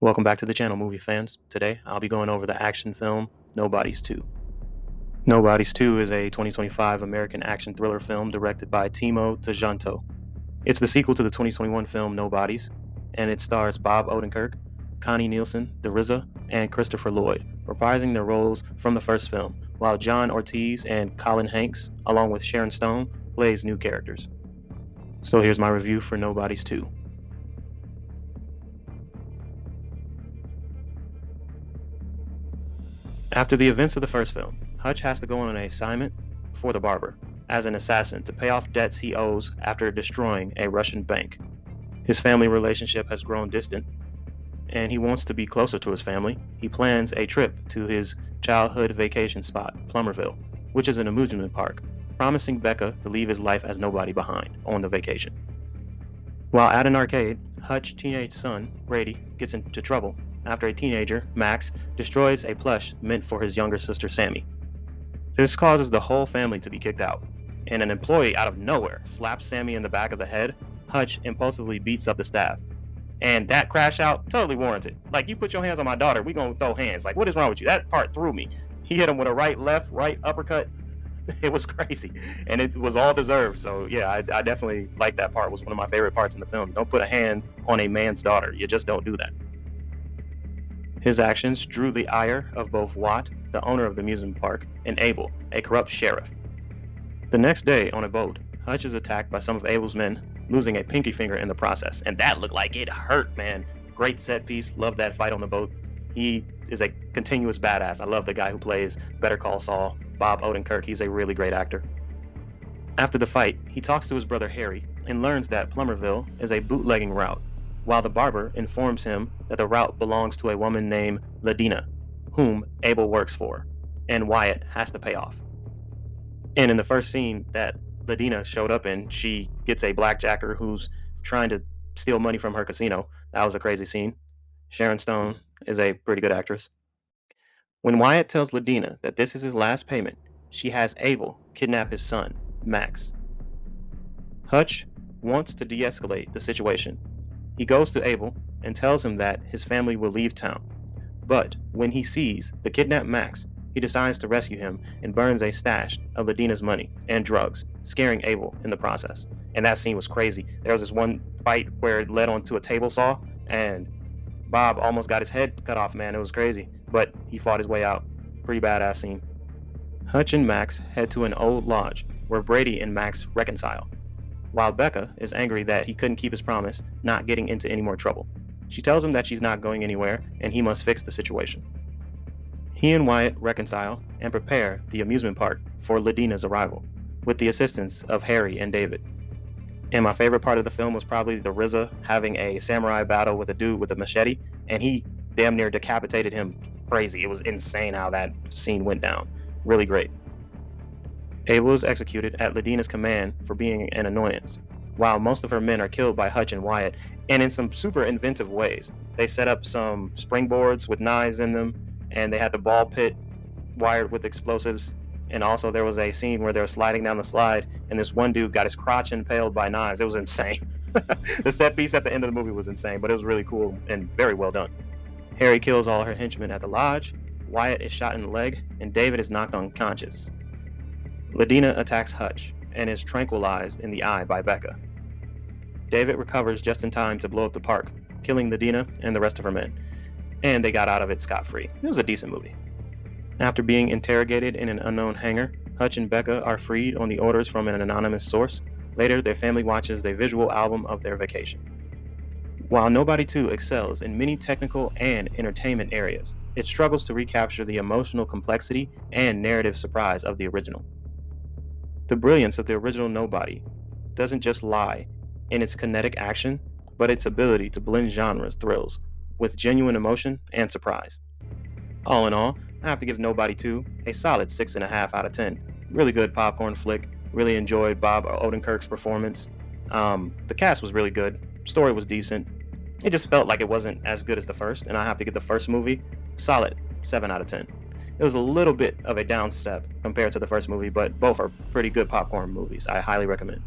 Welcome back to the channel, movie fans. Today, I'll be going over the action film Nobodies 2. Nobodies 2 is a 2025 American action thriller film directed by Timo Tjahjanto. It's the sequel to the 2021 film Nobodies, and it stars Bob Odenkirk, Connie Nielsen, The RZA, and Christopher Lloyd, reprising their roles from the first film, while John Ortiz and Colin Hanks, along with Sharon Stone, plays new characters. So here's my review for Nobodies 2. After the events of the first film, Hutch has to go on an assignment for the barber as an assassin to pay off debts he owes after destroying a Russian bank. His family relationship has grown distant, and he wants to be closer to his family. He plans a trip to his childhood vacation spot, Plummerville, which is an amusement park, promising Becca to leave his life as nobody behind on the vacation. While at an arcade, Hutch's teenage son, Brady, gets into trouble after a teenager, Max, destroys a plush meant for his younger sister, Sammy. This causes the whole family to be kicked out, and an employee out of nowhere slaps Sammy in the back of the head. Hutch impulsively beats up the staff. And that crash out, totally warranted. Like, you put your hands on my daughter, we gonna throw hands. Like, what is wrong with you? That part threw me. He hit him with a right, left, right uppercut. It was crazy, and it was all deserved. So yeah, I definitely like that part. It was one of my favorite parts in the film. Don't put a hand on a man's daughter. You just don't do that. His actions drew the ire of both Watt, the owner of the amusement park, and Abel, a corrupt sheriff. The next day, on a boat, Hutch is attacked by some of Abel's men, losing a pinky finger in the process, and that looked like it hurt, man. Great set piece, love that fight on the boat. He is a continuous badass. I love the guy who plays Better Call Saul, Bob Odenkirk. He's a really great actor. After the fight, he talks to his brother Harry and learns that Plummerville is a bootlegging route, while the barber informs him that the route belongs to a woman named Ladina, whom Abel works for, and Wyatt has to pay off. And in the first scene that Ladina showed up in, she gets a blackjacker who's trying to steal money from her casino. That was a crazy scene. Sharon Stone is a pretty good actress. When Wyatt tells Ladina that this is his last payment, she has Abel kidnap his son, Max. Hutch wants to de-escalate the situation. He goes to Abel and tells him that his family will leave town. But when he sees the kidnapped Max, he decides to rescue him and burns a stash of Ladina's money and drugs, scaring Abel in the process. And that scene was crazy. There was this one fight where it led onto a table saw, and Bob almost got his head cut off, man. It was crazy. But he fought his way out. Pretty badass scene. Hutch and Max head to an old lodge where Brady and Max reconcile, while Becca is angry that he couldn't keep his promise, not getting into any more trouble. She tells him that she's not going anywhere and he must fix the situation. He and Wyatt reconcile and prepare the amusement park for Ladina's arrival, with the assistance of Harry and David. And my favorite part of the film was probably the RZA having a samurai battle with a dude with a machete, and he damn near decapitated him. Crazy. It was insane how that scene went down. Really great. Abel is executed at Ladina's command for being an annoyance, while most of her men are killed by Hutch and Wyatt, and in some super inventive ways. They set up some springboards with knives in them, and they had the ball pit wired with explosives, and also there was a scene where they were sliding down the slide, and this one dude got his crotch impaled by knives. It was insane. The set piece at the end of the movie was insane, but it was really cool and very well done. Harry kills all her henchmen at the lodge, Wyatt is shot in the leg, and David is knocked unconscious. Ladina attacks Hutch and is tranquilized in the eye by Becca. David recovers just in time to blow up the park, killing Ladina and the rest of her men, and they got out of it scot-free. It was a decent movie. After being interrogated in an unknown hangar, Hutch and Becca are freed on the orders from an anonymous source. Later, their family watches the visual album of their vacation. While Nobody 2 excels in many technical and entertainment areas, it struggles to recapture the emotional complexity and narrative surprise of the original. The brilliance of the original Nobody doesn't just lie in its kinetic action, but its ability to blend genres thrills with genuine emotion and surprise. All in all, I have to give Nobody 2 a solid 6.5 out of 10. Really good popcorn flick. Really enjoyed Bob Odenkirk's performance. The cast was really good. Story was decent. It just felt like it wasn't as good as the first, and I have to give the first movie solid 7 out of 10. It was a little bit of a down step compared to the first movie, but both are pretty good popcorn movies. I highly recommend.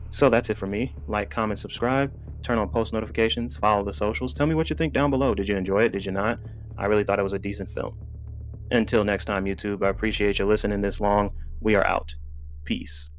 So that's it for me. Like, comment, subscribe. turn on post notifications, follow the socials. Tell me what you think down below. Did you enjoy it? Did you not? I really thought it was a decent film. Until next time, YouTube, I appreciate you listening this long. We are out. Peace.